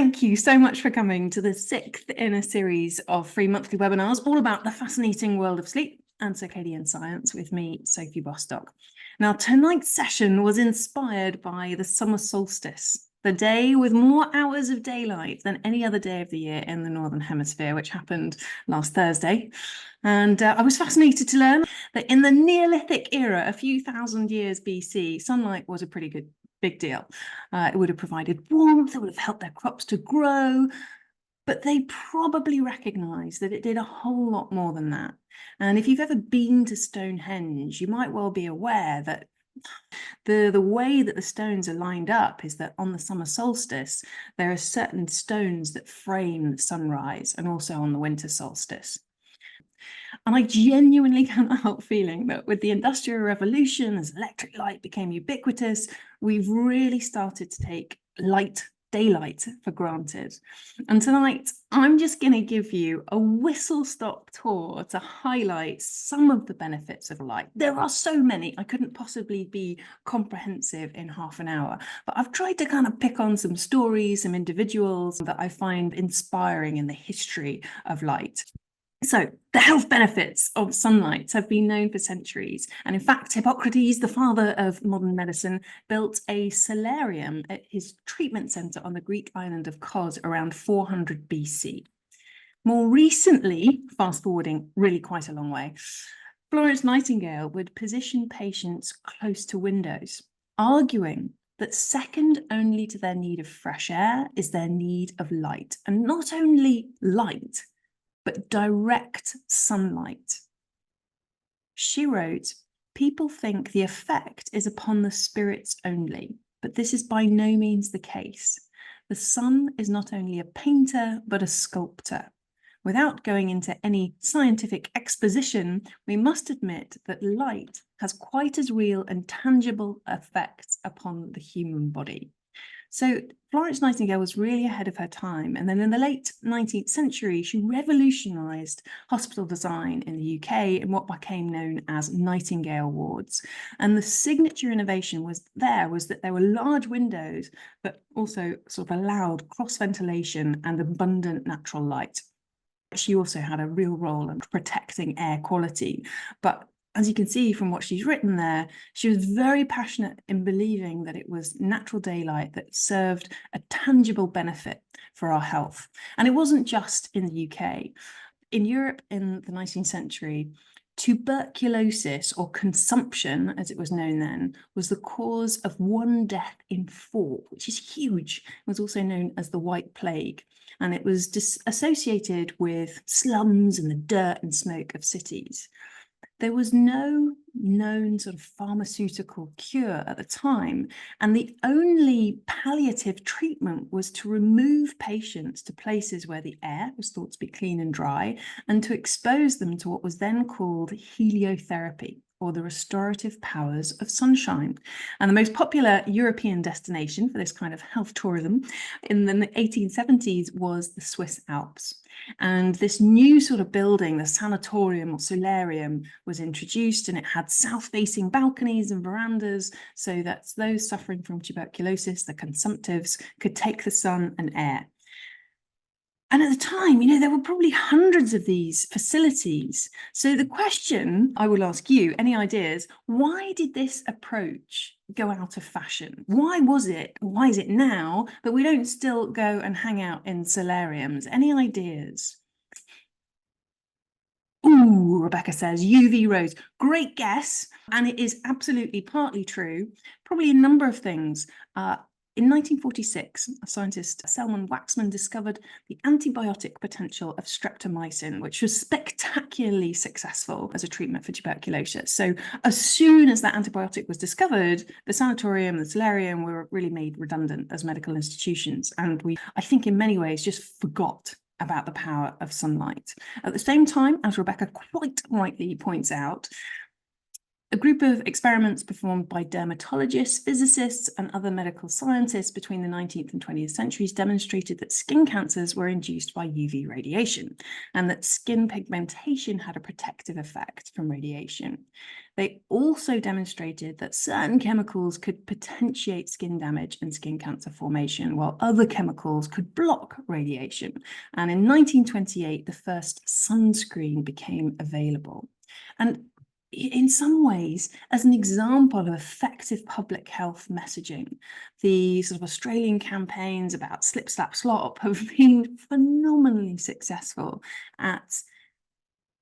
thank you so much for coming to the sixth in a series of free monthly webinars all about the fascinating world of sleep and circadian science with me, Sophie Bostock. Now, tonight's session was inspired by the summer solstice, the day with more hours of daylight than any other day of the year in the Northern Hemisphere, which happened last Thursday. And I was fascinated to learn that in the Neolithic era, a few thousand years BC, sunlight was a pretty big deal. It would have provided warmth, it would have helped their crops to grow, but they probably recognised that it did a whole lot more than that. And if you've ever been to Stonehenge, you might well be aware that the way that the stones are lined up is that on the summer solstice, there are certain stones that frame the sunrise, and also on the winter solstice. And I genuinely cannot help feeling that with the Industrial Revolution, as electric light became ubiquitous, we've really started to take daylight for granted. And tonight, I'm just going to give you a whistle-stop tour to highlight some of the benefits of light. There are so many, I couldn't possibly be comprehensive in half an hour, but I've tried to kind of pick on some stories, some individuals that I find inspiring in the history of light. So the health benefits of sunlight have been known for centuries. And in fact, Hippocrates, the father of modern medicine, built a solarium at his treatment center on the Greek island of Kos around 400 BC. More recently, fast forwarding really quite a long way, Florence Nightingale would position patients close to windows, arguing that second only to their need of fresh air is their need of light. And not only light, but direct sunlight. She wrote, "People think the effect is upon the spirits only, but this is by no means the case. The sun is not only a painter, but a sculptor. Without going into any scientific exposition, we must admit that light has quite as real and tangible effects upon the human body." So Florence Nightingale was really ahead of her time. And then in the late 19th century, she revolutionised hospital design in the UK in what became known as Nightingale wards. And the signature innovation was that there were large windows, but also sort of allowed cross-ventilation and abundant natural light. She also had a real role in protecting air quality. But as you can see from what she's written there, she was very passionate in believing that it was natural daylight that served a tangible benefit for our health. And it wasn't just in the UK. In Europe in the 19th century, tuberculosis, or consumption, as it was known then, was the cause of 1 death in 4, which is huge. It was also known as the White Plague, and it was associated with slums and the dirt and smoke of cities. There was no known sort of pharmaceutical cure at the time, and the only palliative treatment was to remove patients to places where the air was thought to be clean and dry, and to expose them to what was then called heliotherapy, or the restorative powers of sunshine. And the most popular European destination for this kind of health tourism in the 1870s was the Swiss Alps. And this new sort of building, the sanatorium or solarium, was introduced, and it had south-facing balconies and verandas so that those suffering from tuberculosis, the consumptives, could take the sun and air. And at the time, there were probably hundreds of these facilities. So the question I will ask you, any ideas, why did this approach go out of fashion? Why is it now that we don't still go and hang out in solariums? Any ideas? Ooh, Rebecca says, UV rays. Great guess. And it is absolutely partly true. Probably a number of things. In 1946, scientist Selman Waxman discovered the antibiotic potential of streptomycin, which was spectacularly successful as a treatment for tuberculosis. So as soon as that antibiotic was discovered, the sanatorium and the solarium were really made redundant as medical institutions. And we, I think in many ways, just forgot about the power of sunlight. At the same time, as Rebecca quite rightly points out, a group of experiments performed by dermatologists, physicists, and other medical scientists between the 19th and 20th centuries demonstrated that skin cancers were induced by UV radiation, and that skin pigmentation had a protective effect from radiation. They also demonstrated that certain chemicals could potentiate skin damage and skin cancer formation, while other chemicals could block radiation. And in 1928, the first sunscreen became available. And in some ways, as an example of effective public health messaging, the sort of Australian campaigns about slip, slap, slop have been phenomenally successful at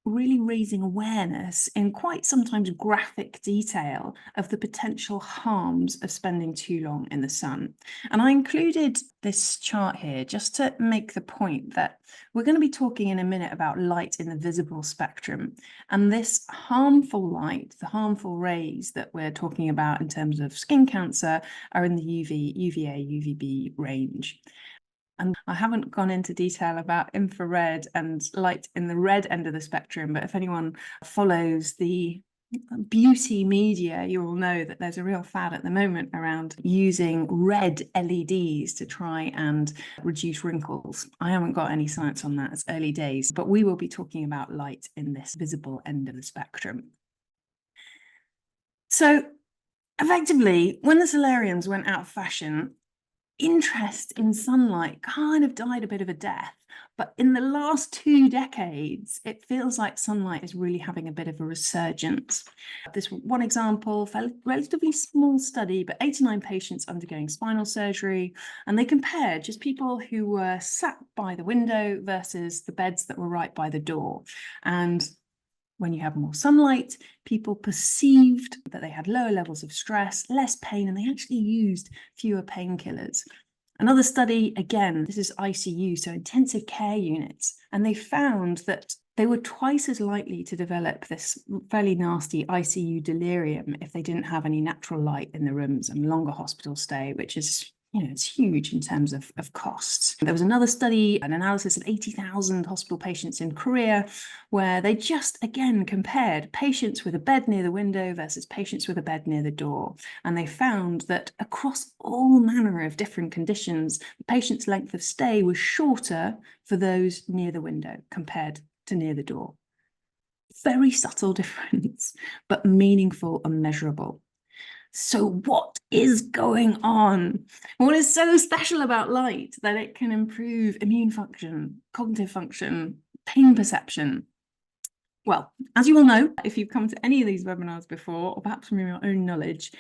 really raising awareness in quite sometimes graphic detail of the potential harms of spending too long in the sun. And I included this chart here just to make the point that we're going to be talking in a minute about light in the visible spectrum. And this harmful light, the harmful rays that we're talking about in terms of skin cancer, are in the UV, UVA, UVB range. And I haven't gone into detail about infrared and light in the red end of the spectrum, but if anyone follows the beauty media, you will know that there's a real fad at the moment around using red LEDs to try and reduce wrinkles. I haven't got any science on that, it's early days, but we will be talking about light in this visible end of the spectrum. So effectively, when the solarians went out of fashion, interest in sunlight kind of died a bit of a death. But in the last 2 decades, it feels like sunlight is really having a bit of a resurgence. This one example, relatively small study, but 89 patients undergoing spinal surgery, and they compared just people who were sat by the window versus the beds that were right by the door. And when you have more sunlight, people perceived that they had lower levels of stress, less pain, and they actually used fewer painkillers. Another study, again, this is ICU, so intensive care units, and they found that they were twice as likely to develop this fairly nasty ICU delirium if they didn't have any natural light in the rooms, and longer hospital stay, which is, you know, it's huge in terms of costs. There was another study, an analysis of 80,000 hospital patients in Korea, where they just, again, compared patients with a bed near the window versus patients with a bed near the door. And they found that across all manner of different conditions, the patient's length of stay was shorter for those near the window compared to near the door. Very subtle difference, but meaningful and measurable. So what is going on? What is so special about light that it can improve immune function, cognitive function, pain perception? Well, as you all know, if you've come to any of these webinars before, or perhaps from your own knowledge,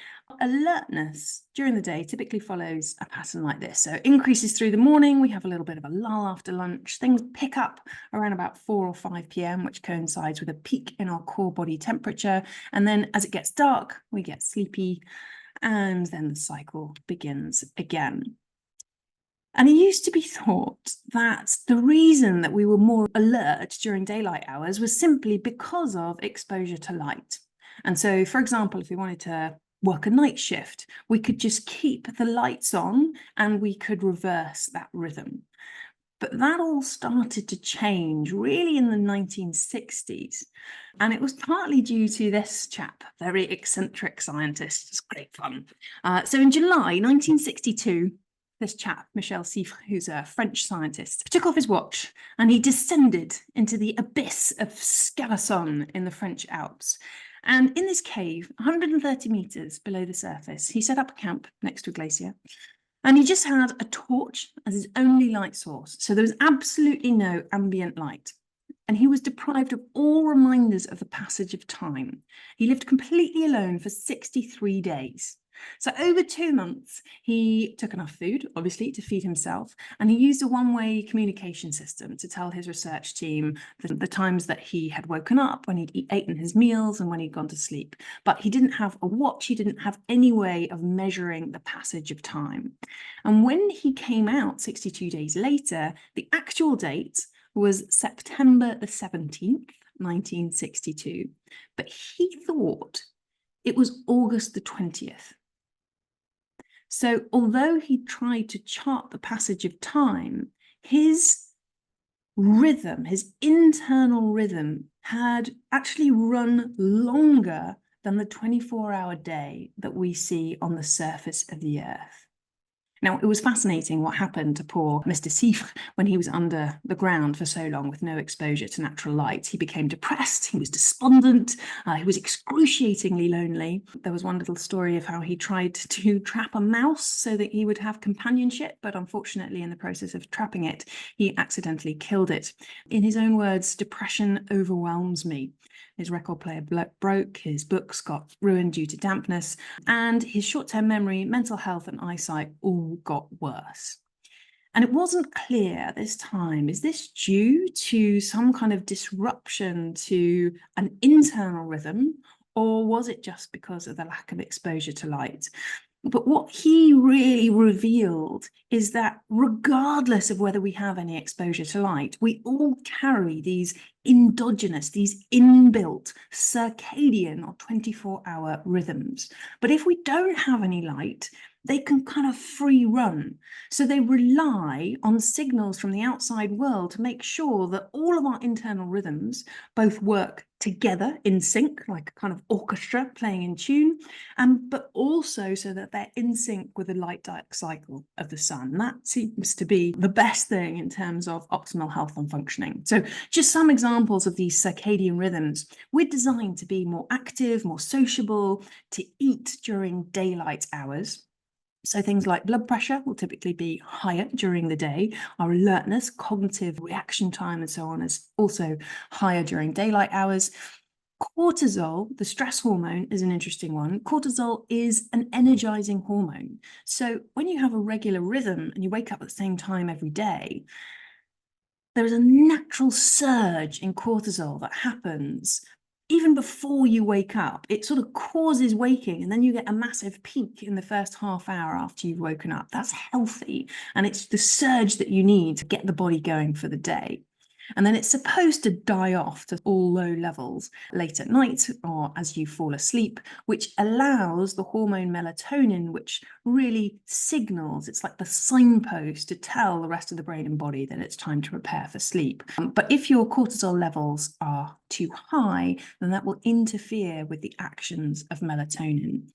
alertness during the day typically follows a pattern like this. So increases through the morning, we have a little bit of a lull after lunch, things pick up around about 4 or 5 p.m, which coincides with a peak in our core body temperature. And then as it gets dark, we get sleepy, and then the cycle begins again. And it used to be thought that the reason that we were more alert during daylight hours was simply because of exposure to light. And so, for example, if we wanted to work a night shift, we could just keep the lights on and we could reverse that rhythm. But that all started to change really in the 1960s. And it was partly due to this chap, very eccentric scientist. It's great fun. So in July 1962, this chap, Michel Siffre, who's a French scientist, took off his watch and he descended into the abyss of Scalason in the French Alps. And in this cave, 130 meters below the surface, he set up a camp next to a glacier. And he just had a torch as his only light source. So there was absolutely no ambient light. And he was deprived of all reminders of the passage of time. He lived completely alone for 63 days. So over 2 months, he took enough food, obviously, to feed himself, and he used a one-way communication system to tell his research team the times that he had woken up, when he'd eaten his meals, and when he'd gone to sleep. But he didn't have a watch, he didn't have any way of measuring the passage of time. And when he came out 62 days later, the actual date was September the 17th, 1962. But he thought it was August the 20th. So although he tried to chart the passage of time, his rhythm, his internal rhythm, had actually run longer than the 24-hour day that we see on the surface of the Earth. Now, it was fascinating what happened to poor Mr. Siffre when he was under the ground for so long with no exposure to natural light. He became depressed, he was despondent, he was excruciatingly lonely. There was one little story of how he tried to trap a mouse so that he would have companionship, but unfortunately, in the process of trapping it, he accidentally killed it. In his own words, depression overwhelms me. His record player broke, his books got ruined due to dampness, and his short-term memory, mental health, and eyesight all got worse. And it wasn't clear at this time, is this due to some kind of disruption to an internal rhythm, or was it just because of the lack of exposure to light? But what he really revealed is that regardless of whether we have any exposure to light, we all carry these endogenous, these inbuilt circadian or 24-hour rhythms. But if we don't have any light, they can kind of free run. So they rely on signals from the outside world to make sure that all of our internal rhythms both work together in sync, like a kind of orchestra playing in tune, but also so that they're in sync with the light cycle of the sun. That seems to be the best thing in terms of optimal health and functioning. So just some examples of these circadian rhythms. We're designed to be more active, more sociable, to eat during daylight hours. So things like blood pressure will typically be higher during the day. Our alertness, cognitive reaction time, and so on is also higher during daylight hours. Cortisol, the stress hormone, is an interesting one. Cortisol is an energizing hormone. So when you have a regular rhythm and you wake up at the same time every day, there is a natural surge in cortisol that happens even before you wake up. It sort of causes waking, and then you get a massive peak in the first half hour after you've woken up. That's healthy, and it's the surge that you need to get the body going for the day. And then it's supposed to die off to all low levels late at night or as you fall asleep, which allows the hormone melatonin, which really signals, it's like the signpost to tell the rest of the brain and body that it's time to prepare for sleep. But if your cortisol levels are too high, then that will interfere with the actions of melatonin.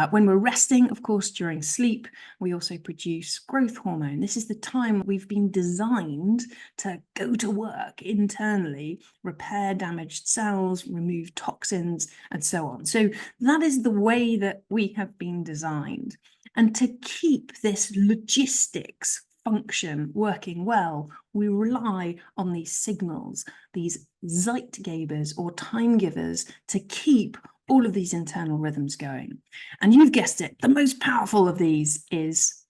When we're resting, of course, during sleep, we also produce growth hormone. This is the time we've been designed to go to work internally, repair damaged cells, remove toxins, and so on. So that is the way that we have been designed. And to keep this logistics function working well, we rely on these signals, these Zeitgebers or time givers, to keep all of these internal rhythms going. And you've guessed it, the most powerful of these is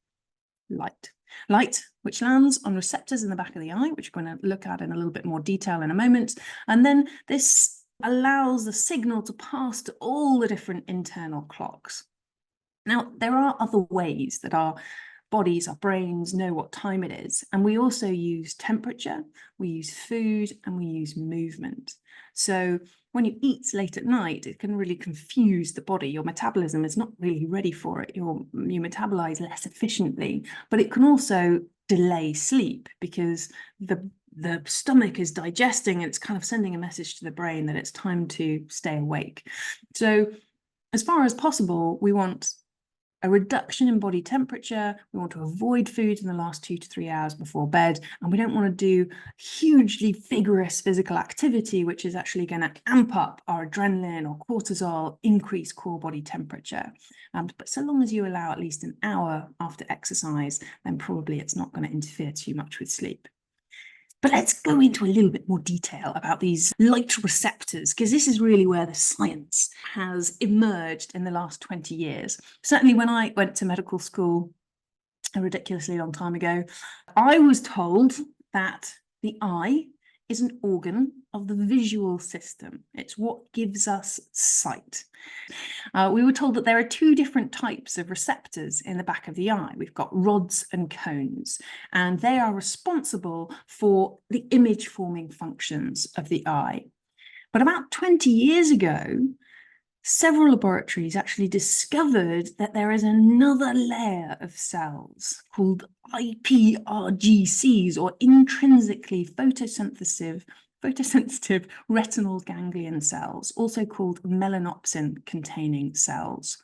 light. Light, which lands on receptors in the back of the eye, which we're going to look at in a little bit more detail in a moment. And then this allows the signal to pass to all the different internal clocks. Now, there are other ways that our bodies, our brains know what time it is. And we also use temperature, we use food, and we use movement. So when you eat late at night, it can really confuse the body. Your metabolism is not really ready for it. You metabolize less efficiently, but it can also delay sleep because the stomach is digesting and it's kind of sending a message to the brain that it's time to stay awake. So as far as possible, we want a reduction in body temperature. We want to avoid food in the last 2 to 3 hours before bed, and we don't want to do hugely vigorous physical activity, which is actually going to amp up our adrenaline or cortisol, increase core body temperature. But so long as you allow at least an hour after exercise, then probably it's not going to interfere too much with sleep. But let's go into a little bit more detail about these light receptors, because this is really where the science has emerged in the last 20 years. Certainly when I went to medical school a ridiculously long time ago, I was told that the eye is an organ of the visual system. It's what gives us sight. We were told that there are 2 different types of receptors in the back of the eye. We've got rods and cones, and they are responsible for the image-forming functions of the eye. But about 20 years ago, several laboratories actually discovered that there is another layer of cells called IPRGCs, or intrinsically photosensitive retinal ganglion cells, also called melanopsin-containing cells.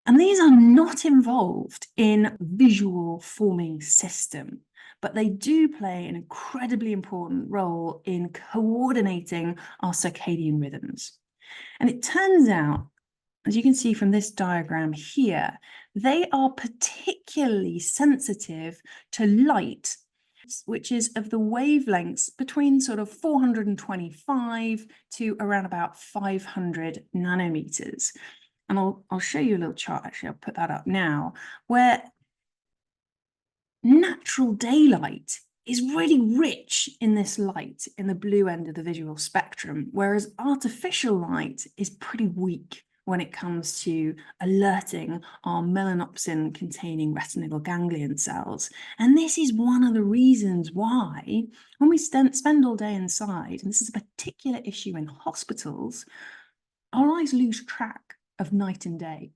And these are not involved in visual forming system, but they do play an incredibly important role in coordinating our circadian rhythms. And it turns out, as you can see from this diagram here, they are particularly sensitive to light, which is of the wavelengths between sort of 425 to around about 500 nanometers. And I'll show you a little chart, actually, I'll put that up now, where natural daylight is really rich in this light in the blue end of the visual spectrum, whereas artificial light is pretty weak when it comes to alerting our melanopsin containing retinal ganglion cells. And this is one of the reasons why when we spend all day inside, and this is a particular issue in hospitals, our eyes lose track of night and day.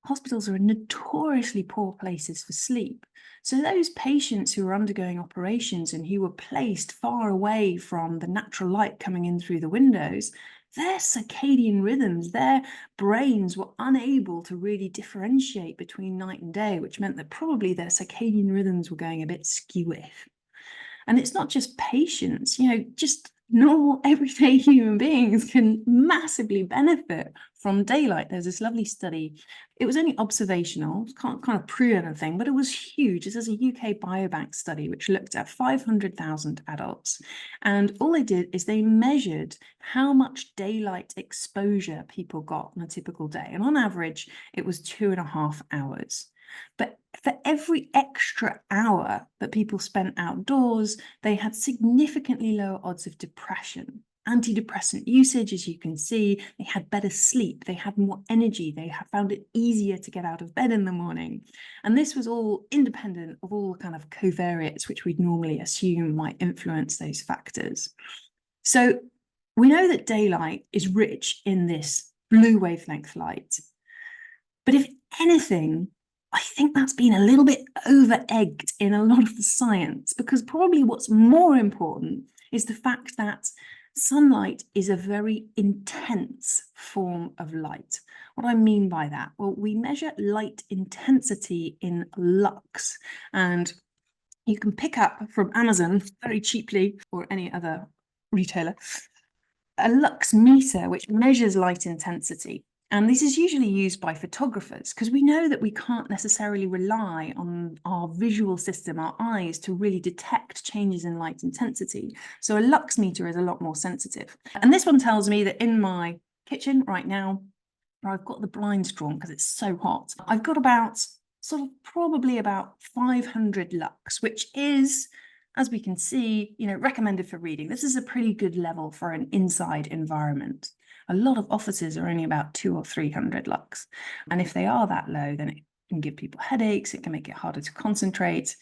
Hospitals are notoriously poor places for sleep. So those patients who are undergoing operations and who were placed far away from the natural light coming in through the windows, their circadian rhythms, their brains were unable to really differentiate between night and day, which meant that probably their circadian rhythms were going a bit skew. And it's not just patients, just normal everyday human beings can massively benefit from daylight. There's this lovely study. It was only observational, can't kind of prove anything, but it was huge. This is a UK biobank study which looked at 500,000 adults. And all they did is they measured how much daylight exposure people got on a typical day. And on average, it was 2.5 hours. But for every extra hour that people spent outdoors, they had significantly lower odds of depression. Antidepressant usage, as you can see, they had better sleep, they had more energy, they found it easier to get out of bed in the morning. And this was all independent of all kind of covariates, which we'd normally assume might influence those factors. So we know that daylight is rich in this blue wavelength light. But if anything, I think that's been a little bit over-egged in a lot of the science, because probably what's more important is the fact that sunlight is a very intense form of light. What I mean by that? Well, we measure light intensity in lux, and you can pick up from Amazon very cheaply, or any other retailer, a lux meter, which measures light intensity. And this is usually used by photographers because we know that we can't necessarily rely on our visual system, our eyes, to really detect changes in light intensity. So a lux meter is a lot more sensitive. And this one tells me that in my kitchen right now, where I've got the blinds drawn because it's so hot, I've got probably about 500 lux, which is, as we can see, recommended for reading. This is a pretty good level for an inside environment. A lot of offices are only about 200 or 300 lux. And if they are that low, then it can give people headaches, it can make it harder to concentrate.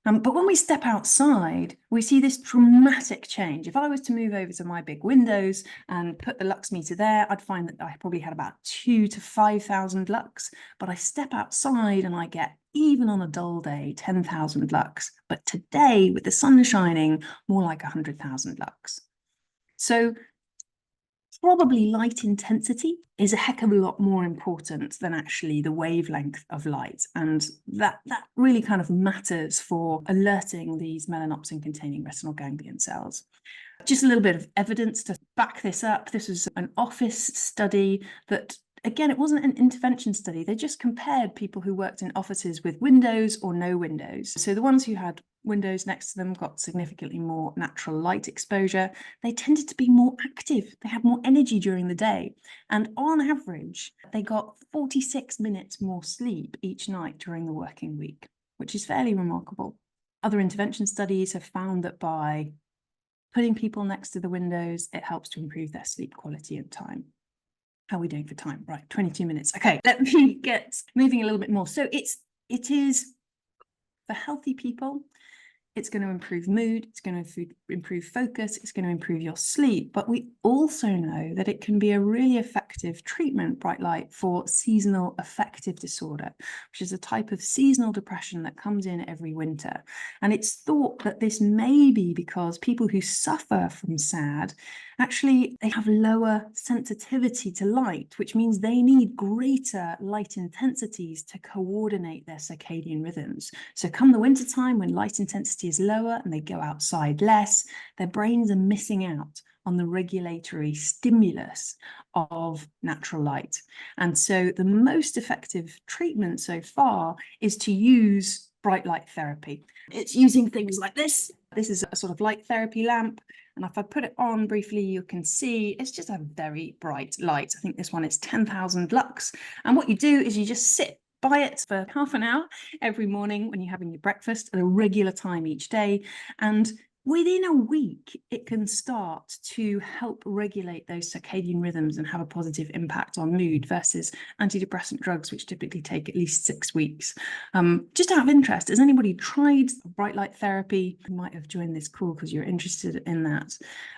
But when we step outside, we see this dramatic change. If I was to move over to my big windows and put the lux meter there, I'd find that I probably had about 2,000 to 5,000 lux. But I step outside and I get, even on a dull day, 10,000 lux. But today, with the sun shining, more like 100,000 lux. So probably light intensity is a heck of a lot more important than actually the wavelength of light. And that really kind of matters for alerting these melanopsin containing retinal ganglion cells. Just a little bit of evidence to back this up. This was an office study that, again, it wasn't an intervention study. They just compared people who worked in offices with windows or no windows. So the ones who had windows next to them got significantly more natural light exposure. They tended to be more active. They had more energy during the day. And on average, they got 46 minutes more sleep each night during the working week, which is fairly remarkable. Other intervention studies have found that by putting people next to the windows, it helps to improve their sleep quality and time. How are we doing for time? Right, 22 minutes. Okay, let me get moving a little bit more. So it is for healthy people. It's going to improve mood, it's going to improve focus, it's going to improve your sleep. But we also know that it can be a really effective effective treatment, bright light, for seasonal affective disorder, which is a type of seasonal depression that comes in every winter. And it's thought that this may be because people who suffer from SAD actually they have lower sensitivity to light, which means they need greater light intensities to coordinate their circadian rhythms. So come the winter time, when light intensity is lower and they go outside less, their brains are missing out on the regulatory stimulus of natural light. And so the most effective treatment so far is to use bright light therapy. It's using things like this. This is a sort of light therapy lamp. And if I put it on briefly, you can see it's just a very bright light. I think this one is 10,000 lux. And what you do is you just sit by it for half an hour every morning when you're having your breakfast at a regular time each day. And within a week, it can start to help regulate those circadian rhythms and have a positive impact on mood versus antidepressant drugs, which typically take at least 6 weeks. Just out of interest, has anybody tried bright light therapy? You might have joined this call because you're interested in that.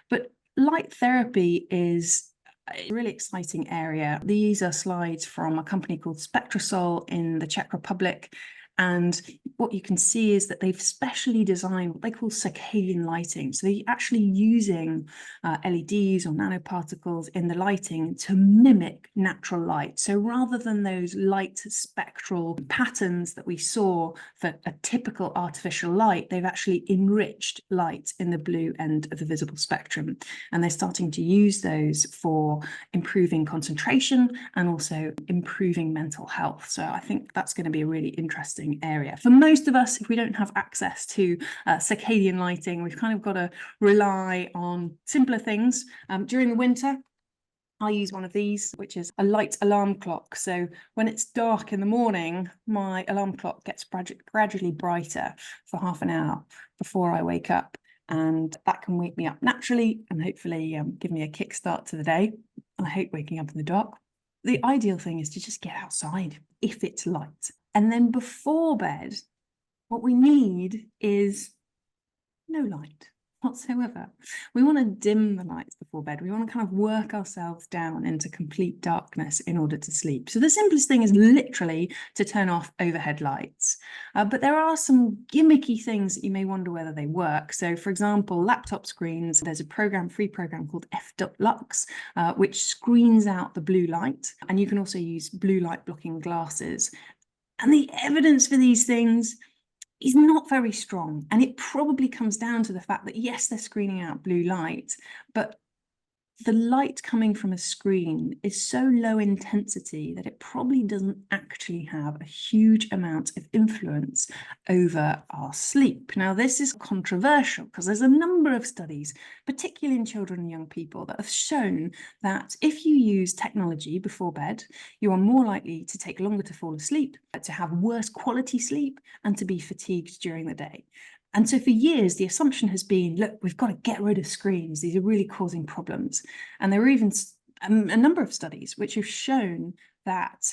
But light therapy is a really exciting area. These are slides from a company called Spectrasol in the Czech Republic. And what you can see is that they've specially designed what they call circadian lighting. So they're actually using LEDs or nanoparticles in the lighting to mimic natural light. So rather than those light spectral patterns that we saw for a typical artificial light, they've actually enriched light in the blue end of the visible spectrum. And they're starting to use those for improving concentration and also improving mental health. So I think that's going to be a really interesting area. For most of us, if we don't have access to circadian lighting, we've kind of got to rely on simpler things. During the winter, I use one of these, which is a light alarm clock. So when it's dark in the morning, my alarm clock gets gradually brighter for half an hour before I wake up. And that can wake me up naturally and hopefully give me a kickstart to the day. I hate waking up in the dark. The ideal thing is to just get outside if it's light. And then before bed, what we need is no light whatsoever. We want to dim the lights before bed. We want to kind of work ourselves down into complete darkness in order to sleep. So the simplest thing is literally to turn off overhead lights. But there are some gimmicky things that you may wonder whether they work. So for example, laptop screens, there's a free program called f.lux, which screens out the blue light. And you can also use blue light blocking glasses. And the evidence for these things is not very strong. And it probably comes down to the fact that, yes, they're screening out blue light, but the light coming from a screen is so low intensity that it probably doesn't actually have a huge amount of influence over our sleep. Now, this is controversial because there's a number of studies, particularly in children and young people, that have shown that if you use technology before bed, you are more likely to take longer to fall asleep, to have worse quality sleep, and to be fatigued during the day. And so for years, the assumption has been, look, we've got to get rid of screens. These are really causing problems. And there are even a number of studies which have shown that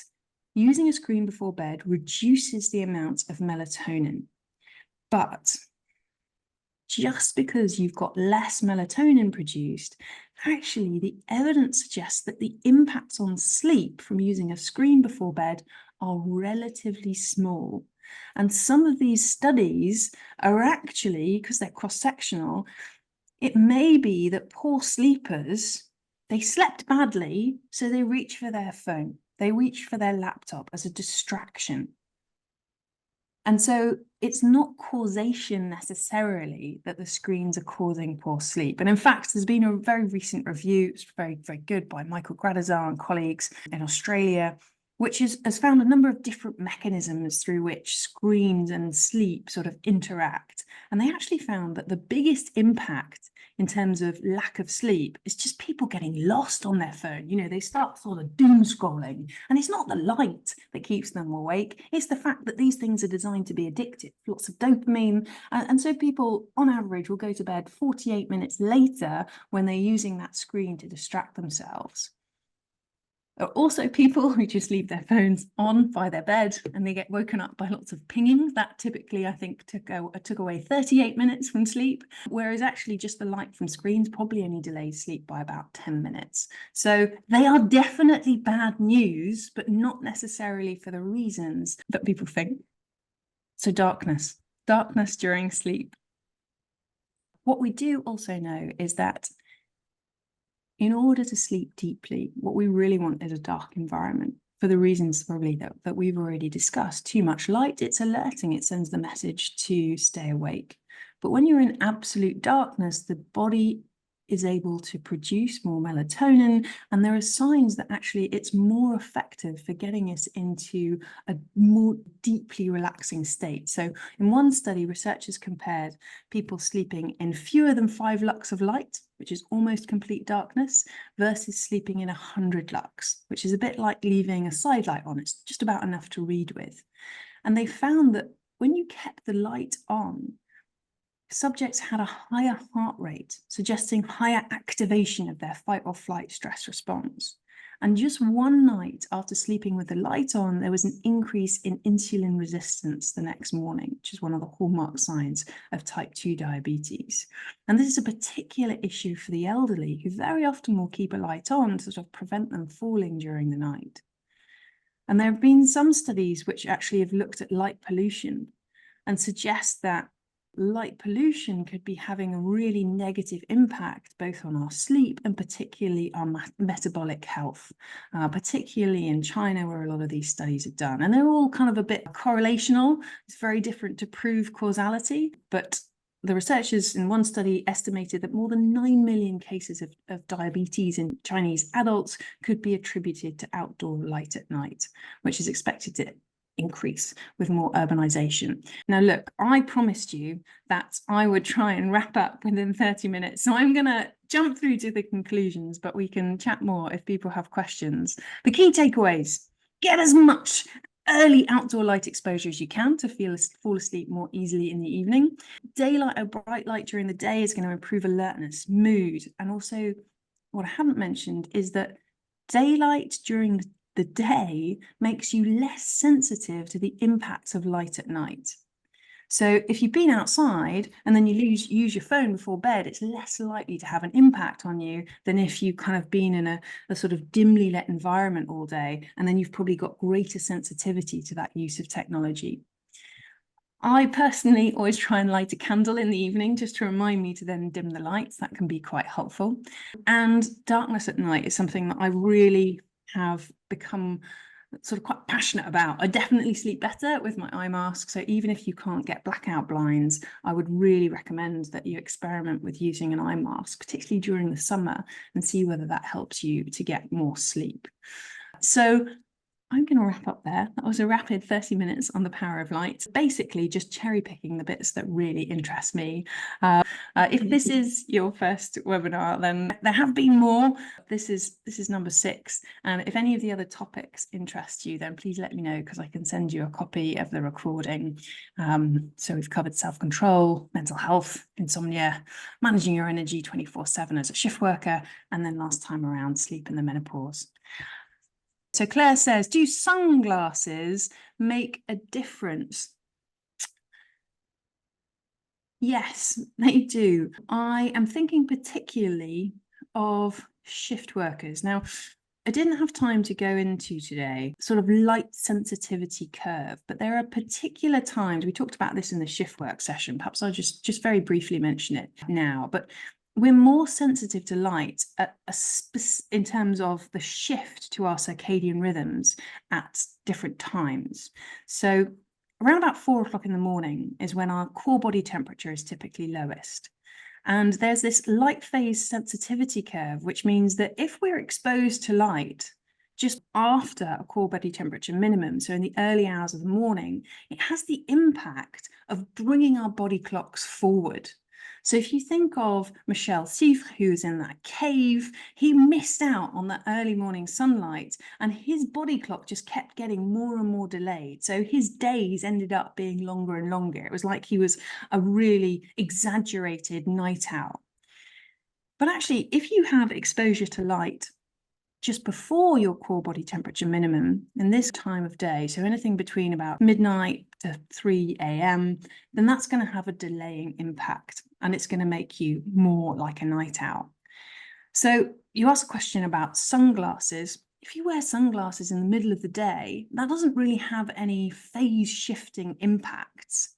using a screen before bed reduces the amount of melatonin. But just because you've got less melatonin produced, actually the evidence suggests that the impacts on sleep from using a screen before bed are relatively small. And some of these studies are actually, because they're cross-sectional, it may be that poor sleepers, they slept badly, so they reach for their phone, they reach for their laptop as a distraction. And so it's not causation necessarily that the screens are causing poor sleep. And in fact, there's been a very recent review, it's very, very good, by Michael Gradazar and colleagues in Australia, which has found a number of different mechanisms through which screens and sleep sort of interact. And they actually found that the biggest impact in terms of lack of sleep is just people getting lost on their phone. You know, they start sort of doom scrolling, and it's not the light that keeps them awake. It's the fact that these things are designed to be addictive, lots of dopamine. And so people on average will go to bed 48 minutes later when they're using that screen to distract themselves. There are also people who just leave their phones on by their bed and they get woken up by lots of pinging. That typically, I think, took away 38 minutes from sleep, whereas actually just the light from screens probably only delays sleep by about 10 minutes. So they are definitely bad news, but not necessarily for the reasons that people think. So darkness during sleep. What we do also know is that in order to sleep deeply, what we really want is a dark environment for the reasons probably that we've already discussed. Too much light, it's alerting, it sends the message to stay awake. But when you're in absolute darkness, the body is able to produce more melatonin, and there are signs that actually it's more effective for getting us into a more deeply relaxing state. So in one study, researchers compared people sleeping in fewer than 5 lux of light, which is almost complete darkness, versus sleeping in 100 lux, which is a bit like leaving a side light on. It's just about enough to read with. And they found that when you kept the light on, subjects had a higher heart rate, suggesting higher activation of their fight or flight stress response. And just one night after sleeping with the light on, there was an increase in insulin resistance the next morning, which is one of the hallmark signs of type 2 diabetes. And this is a particular issue for the elderly, who very often will keep a light on to sort of prevent them falling during the night. And there have been some studies which actually have looked at light pollution and suggest that light pollution could be having a really negative impact both on our sleep and particularly our metabolic health, particularly in China where a lot of these studies are done. And they're all kind of a bit correlational. It's very different to prove causality, but the researchers in one study estimated that more than 9 million cases of diabetes in Chinese adults could be attributed to outdoor light at night, which is expected to increase with more urbanization. Now, look, I promised you that I would try and wrap up within 30 minutes. So I'm going to jump through to the conclusions, but we can chat more if people have questions. The key takeaways: get as much early outdoor light exposure as you can to fall asleep more easily in the evening. Daylight or bright light during the day is going to improve alertness, mood, and also what I haven't mentioned is that daylight during the day makes you less sensitive to the impacts of light at night. So if you've been outside and then you use your phone before bed, it's less likely to have an impact on you than if you've kind of been in a sort of dimly lit environment all day, and then you've probably got greater sensitivity to that use of technology. I personally always try and light a candle in the evening just to remind me to then dim the lights. That can be quite helpful. And darkness at night is something that I really have become sort of quite passionate about. I definitely sleep better with my eye mask. So even if you can't get blackout blinds, I would really recommend that you experiment with using an eye mask, particularly during the summer, and see whether that helps you to get more sleep. So I'm going to wrap up there. That was a rapid 30 minutes on the power of light, basically just cherry picking the bits that really interest me. If this is your first webinar, then there have been more. This is number 6. And if any of the other topics interest you, then please let me know, because I can send you a copy of the recording. So we've covered self-control, mental health, insomnia, managing your energy 24/7 as a shift worker, and then last time around, sleep in the menopause. So Claire says, do sunglasses make a difference? Yes, they do. I am thinking particularly of shift workers. Now, I didn't have time to go into today sort of light sensitivity curve, but there are particular times, we talked about this in the shift work session, perhaps I'll just very briefly mention it now, but we're more sensitive to light in terms of the shift to our circadian rhythms at different times. So around about 4 o'clock in the morning is when our core body temperature is typically lowest. And there's this light phase sensitivity curve, which means that if we're exposed to light just after a core body temperature minimum, so in the early hours of the morning, it has the impact of bringing our body clocks forward. So if you think of Michel Siffre, who's in that cave, he missed out on the early morning sunlight and his body clock just kept getting more and more delayed. So his days ended up being longer and longer. It was like he was a really exaggerated night owl. But actually, if you have exposure to light just before your core body temperature minimum in this time of day, so anything between about midnight to 3 a.m., then that's going to have a delaying impact, and it's going to make you more like a night owl. So you asked a question about sunglasses. If you wear sunglasses in the middle of the day, that doesn't really have any phase shifting impacts.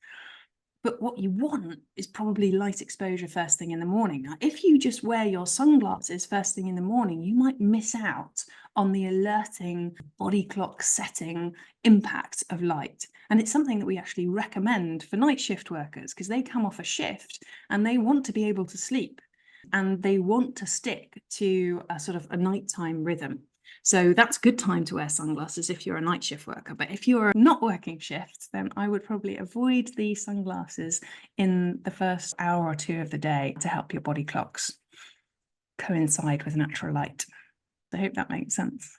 But what you want is probably light exposure first thing in the morning. Now, if you just wear your sunglasses first thing in the morning, you might miss out on the alerting body clock setting impact of light. And it's something that we actually recommend for night shift workers, because they come off a shift and they want to be able to sleep and they want to stick to a sort of a nighttime rhythm. So that's a good time to wear sunglasses if you're a night shift worker. But if you're not working shifts, then I would probably avoid the sunglasses in the first hour or two of the day to help your body clocks coincide with natural light. I hope that makes sense.